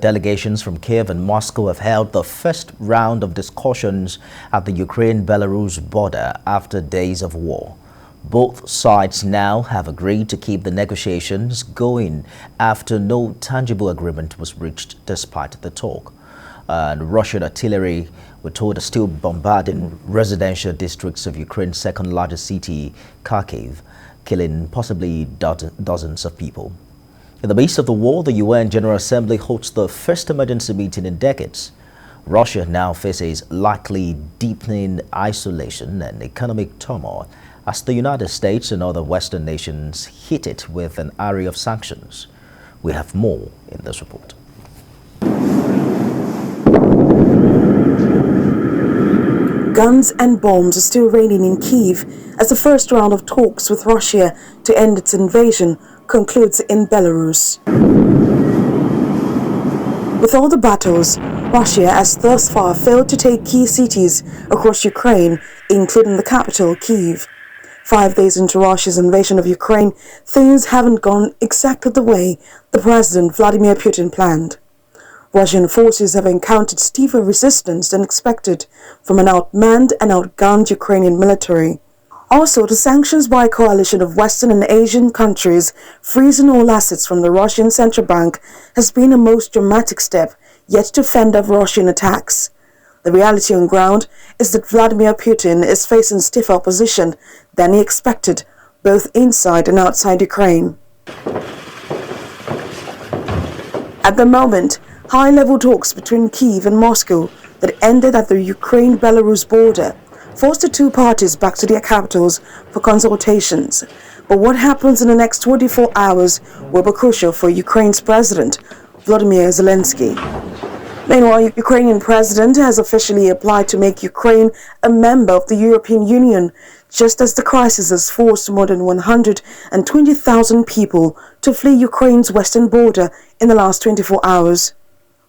Delegations from Kyiv and Moscow have held the first round of discussions at the Ukraine-Belarus border after days of war. Both sides now have agreed to keep the negotiations going after no tangible agreement was reached despite the talk. And Russian artillery, we're told, are still bombarding residential districts of Ukraine's second largest city, Kharkiv, killing possibly dozens of people. In the midst of the war, the UN General Assembly hosts the first emergency meeting in decades. Russia now faces likely deepening isolation and economic turmoil as the United States and other Western nations hit it with an array of sanctions. We have more in this report. Guns and bombs are still raining in Kyiv as the first round of talks with Russia to end its invasion concludes in Belarus. With all the battles, Russia has thus far failed to take key cities across Ukraine, including the capital, Kyiv. 5 days into Russia's invasion of Ukraine, things haven't gone exactly the way the President Vladimir Putin planned. Russian forces have encountered stiffer resistance than expected from an outmanned and outgunned Ukrainian military. Also, the sanctions by a coalition of Western and Asian countries freezing all assets from the Russian central bank has been a most dramatic step yet to fend off Russian attacks. The reality on ground is that Vladimir Putin is facing stiffer opposition than he expected, both inside and outside Ukraine. At the moment, high-level talks between Kyiv and Moscow that ended at the Ukraine-Belarus border forced the two parties back to their capitals for consultations. But what happens in the next 24 hours will be crucial for Ukraine's President, Volodymyr Zelensky. Meanwhile, the Ukrainian president has officially applied to make Ukraine a member of the European Union, just as the crisis has forced more than 120,000 people to flee Ukraine's western border in the last 24 hours.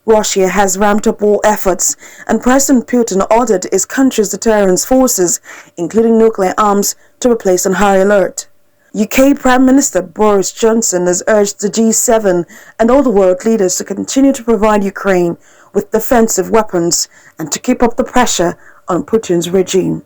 Russia has ramped up war efforts, and President Putin ordered his country's deterrence forces, including nuclear arms, to be placed on high alert. UK Prime Minister Boris Johnson has urged the G7 and all the world leaders to continue to provide Ukraine with defensive weapons and to keep up the pressure on Putin's regime.